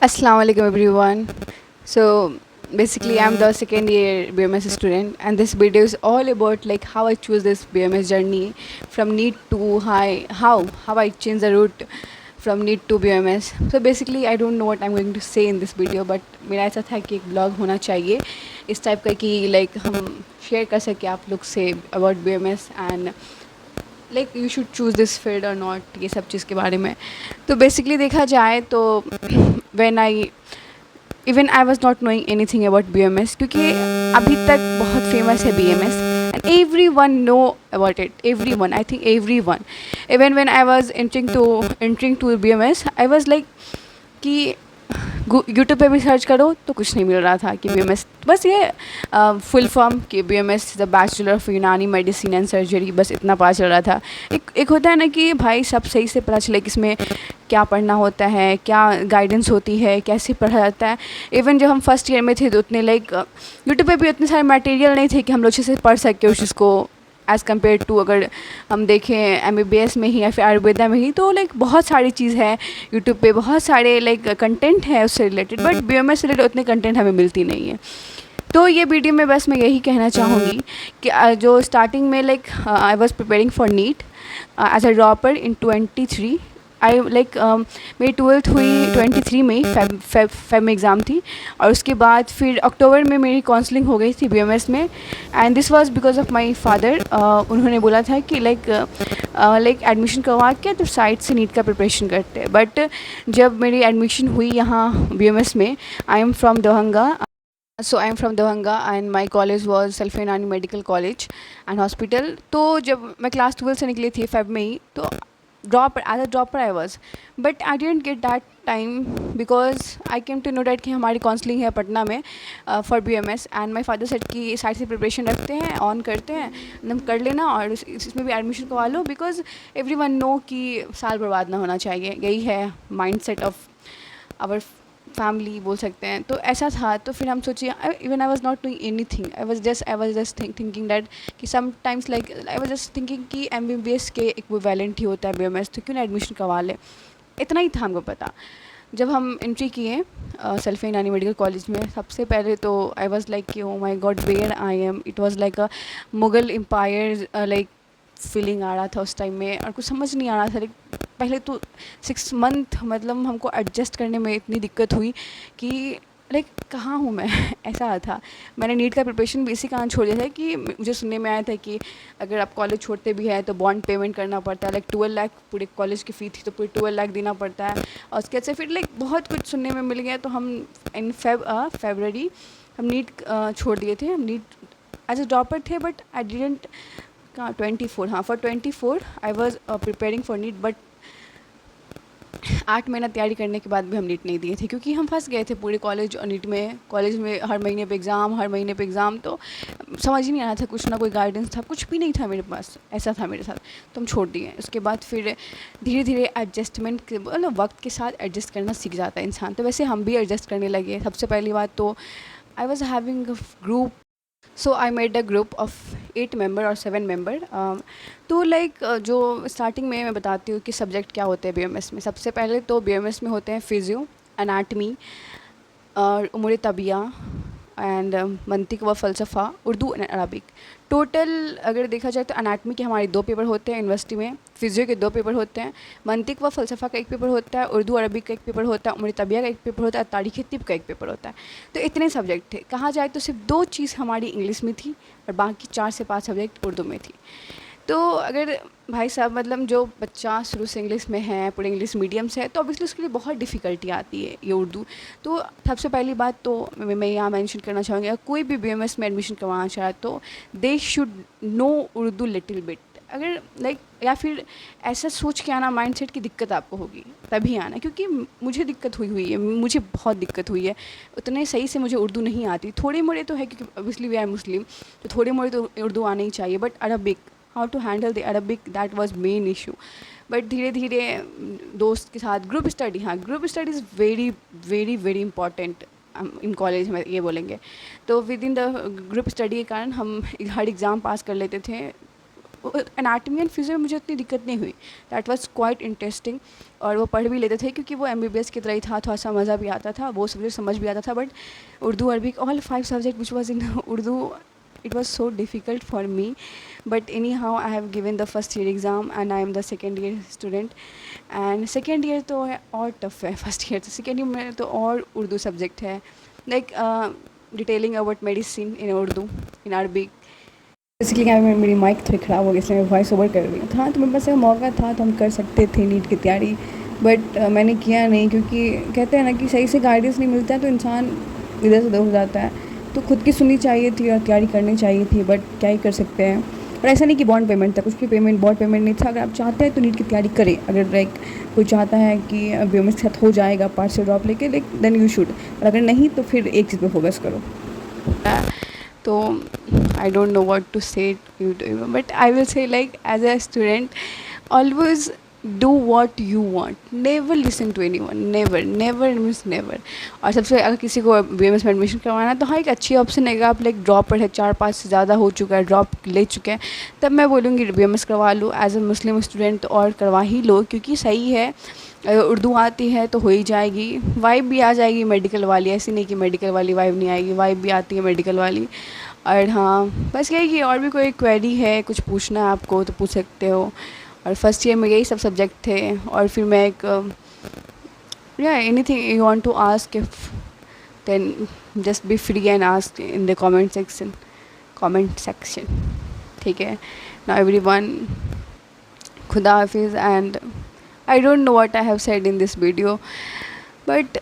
Assalamu alaikum everyone. So basically I'm the second year BMS student and this video is all about like how I choose this BMS journey from NEET to high how I change the route from NEET to BMS. So basically I don't know what I'm going to say in this video but मेरा ऐसा था कि एक blog होना चाहिए इस type का कि लाइक हम शेयर कर सकें आप लोग say about BMS and like you should choose this field और नॉट ये सब चीज़ के बारे में. तो बेसिकली देखा जाए तो when I even I was not knowing anything about BMS क्योंकि अभी तक बहुत फेमस है BMS and everyone know about it. Everyone, I think everyone. Even when I was entering to BMS I was like कि YouTube पे भी search करो तो कुछ नहीं मिल रहा था कि BMS बस ये फुल फॉर्म कि BMS द बैचलर ऑफ यूनानी मेडिसिन एंड सर्जरी, बस इतना पता चल रहा था. एक होता है ना कि भाई सब सही से पता चले कि इसमें क्या पढ़ना होता है, क्या गाइडेंस होती है, कैसे पढ़ा जाता है. इवन जब हम फर्स्ट ईयर में थे तो उतने लाइक यूट्यूब पे भी उतने सारे मटेरियल नहीं थे कि हम लोग अच्छे से पढ़ सके उस चीज़ को एज़ कम्पेयर टू अगर हम देखें MBBS में ही या फिर आयुर्वेदा में ही. तो लाइक बहुत सारी चीज़ है यूट्यूब पे, बहुत सारे लाइक कंटेंट है उससे रिलेटेड, बट BMS से रिलेटेड उतने कंटेंट हमें मिलती नहीं है. तो ये वीडियो में बस मैं यही कहना चाहूँगी कि जो स्टार्टिंग में like I was preparing for NEET as a dropper in 23 I like मेरी 12th हुई 23 में, फेब में एग्ज़ाम थी और उसके बाद फिर अक्टूबर में मेरी काउंसलिंग हो गई थी BMS में. And this was because of my father. उन्होंने बोला था कि लाइक एडमिशन करवा के तो साइड से नीट का प्रिपरेशन करते हैं. बट जब मेरी एडमिशन हुई यहाँ BMS में, I am from Darbhanga. So I am from Darbhanga and my college was Salafia Unani medical college and hospital. तो जब मैं क्लास 12 से निकली थी फेब में ही, तो dropper as a dropper I was, but I didn't get that time because I came to know that कि हमारी काउंसलिंग है पटना में for BMS and my father said कि साइड से प्रिपरेशन रखते हैं, ऑन करते हैं, एकदम कर लेना और इसमें भी एडमिशन करवा लो बिकॉज एवरी वन नो कि साल बर्बाद ना होना चाहिए. यही है mindset of our family बोल सकते हैं. तो ऐसा था. तो फिर हम सोचिए even I was not doing anything, I was just thinking that कि sometimes like I was just thinking कि MBBS के इक्विवेलेंट ही होता है BMS, तो क्यों ना एडमिशन करवा ले. इतना ही था हमको पता. जब हम एंट्री किए सल्फे यूनानी मेडिकल कॉलेज में, सबसे पहले तो आई वॉज लाइक कि oh my God where I am. It was like a Mughal empire like feeling आ रहा था उस टाइम में और कुछ समझ नहीं आ रहा था. लाइक पहले तो 6 मंथ मतलब हमको एडजस्ट करने में इतनी दिक्कत हुई कि लाइक कहाँ हूँ मैं ऐसा था. मैंने नीट का प्रिपरेशन भी इसी कारण छोड़ दिया था कि मुझे सुनने में आया था कि अगर आप कॉलेज छोड़ते भी हैं तो बॉन्ड पेमेंट करना पड़ता है. लाइक 12 लाख पूरे कॉलेज की फ़ी थी तो पूरे 12 लाख देना पड़ता है. और उसके बाद से फिर लाइक बहुत कुछ सुनने में मिल गया. तो हम इन फरवरी हम नीट छोड़ दिए थे. हम नीट एज अ ड्रॉपर थे बट आई डिडेंट. कहाँ 24, हाँ for 24 I was preparing for NEET. But 8 महीना तैयारी करने के बाद भी हम नीट नहीं दिए थे क्योंकि हम फंस गए थे पूरे कॉलेज और नीट में. कॉलेज में हर महीने पे एग्ज़ाम तो समझ ही नहीं आ रहा था. कुछ ना कोई गाइडेंस था, कुछ भी नहीं था मेरे पास. ऐसा था मेरे साथ. तो हम छोड़ दिए. उसके बाद फिर धीरे धीरे एडजस्टमेंट के मतलब वक्त के साथ एडजस्ट करना सीख जाता है इंसान. तो वैसे हम भी एडजस्ट करने लगे. सबसे पहली बात तो I was having a group. So I made a group of 8 member और 7 मेंबर. तो लाइक जो स्टार्टिंग में मैं बताती हूँ कि सब्जेक्ट क्या होते हैं BMS में. सबसे पहले तो BMS में होते हैं फिजियो, एनाटमी और उमूर तबिया एंड मंतिक व फ़लसफ़ा, उर्दू एंड अरबिक. टोटल अगर देखा जाए तो एनाटमी के हमारे 2 पेपर होते हैं यूनिवर्सिटी में, फिजियो के 2 पेपर होते हैं, मंतिक व फ़लसफ़ा का 1 पेपर होता है, उर्दू अरबिक का 1 पेपर होता है, उमूर तबिया का 1 पेपर होता है, तारीख़ तिब का 1 पेपर होता है. तो इतने सब्जेक्ट थे. कहा जाए तो सिर्फ 2 चीज़ हमारी इंग्लिश में थी और बाकी 4 से 5 सब्जेक्ट उर्दू में थी. तो अगर भाई साहब मतलब जो बच्चा शुरू से इंग्लिश में है, पूरे इंग्लिश मीडियम से है, तो ऑब्वियसली उसके लिए बहुत डिफ़िकल्टी आती है ये उर्दू. तो सबसे पहली बात तो मैं यहाँ मेंशन करना चाहूँगी, अगर कोई भी BMS में एडमिशन करवाना चाहे तो they should know Urdu little bit. अगर लाइक या फिर ऐसा सोच के आना माइंड सेट की दिक्कत आपको होगी तभी आना, क्योंकि मुझे दिक्कत हुई है, मुझे बहुत दिक्कत हुई है. उतने सही से मुझे उर्दू नहीं आती. थोड़े मोड़े तो है क्योंकि ऑब्वियसली वी आर मुस्लिम, तो थोड़े मोड़े तो उर्दू आना ही चाहिए. But Arabic, how to handle the Arabic, that was main issue. But धीरे धीरे दोस्त के साथ ग्रुप स्टडी, हाँ group study is very very very important in college में ये बोलेंगे. तो within the group study के कारण हम हर एग्ज़ाम पास कर लेते थे एनाटमी एंड फिजिक्स में मुझे उतनी दिक्कत नहीं हुई. That was quite interesting. और वो पढ़ भी लेते थे क्योंकि वो एमबीबीएस की तरह ही था, थोड़ा सा मज़ा भी आता था, वो सब्जेक्ट समझ भी आता था. But Urdu, Arabic, all 5 subject which was in Urdu, it was so difficult for me. But anyhow, I have given the first year exam and I am the second year student. And second year तो और tough है first year से. Second year में तो और Urdu subject है, like detailing about medicine in Urdu, in Arabic. Basically क्या है, मेरी माइक थोड़ी ख़राब हो गई इसलिए मैं वॉइस ओवर कर रही हूँ. हाँ, तो मेरे पास एक मौका था तो हम कर सकते थे नीट की तैयारी. बट मैंने किया नहीं, क्योंकि कहते हैं ना कि सही से गाइडेंस नहीं मिलता है तो इंसान इधर से उधर हो जाता है. तो खुद की सुननी चाहिए थी और तैयारी करनी चाहिए थी. बट क्या ही कर सकते हैं. और ऐसा नहीं कि बॉन्ड पेमेंट था, कुछ भी पेमेंट बॉन्ड पेमेंट नहीं था. अगर आप चाहते हैं तो नीट की तैयारी करें. अगर लाइक कोई चाहता है कि बीएमएस के साथ हो जाएगा पार्ट से ड्रॉप लेके, लाइक देन यू शुड. और अगर नहीं तो फिर एक चीज़ पे फोकस करो. तो I don't know what to say you, but I will say like as a student always do what you want, never listen to anyone, never means never. और सबसे अगर किसी को बीएमएस में एडमिशन करवाना है तो हाँ, एक अच्छी ऑप्शन है. आप लाइक ड्रॉप पढ़े 4-5 से ज़्यादा हो चुका है, ड्रॉप ले चुके हैं, तब मैं बोलूँगी बीएमएस करवा लो एज अ मुस्लिम स्टूडेंट. और करवा ही लो क्योंकि सही है. उर्दू आती है तो हो ही जाएगी. वाइब भी आ जाएगी मेडिकल वाली, ऐसी नहीं कि मेडिकल वाली वाइब नहीं आएगी, वाइब भी आती है मेडिकल वाली. और हाँ, बस यही कि और भी कोई क्वेरी है, कुछ पूछना है आपको तो पूछ सकते हो. और फर्स्ट ईयर में यही सब सब्जेक्ट थे. और फिर मैं एक या anything you want to ask, if then just be free and ask in the comment section. ठीक है. नाउ एवरीवन, खुदा हाफिज़. एंड I don't know what I have said in this video, but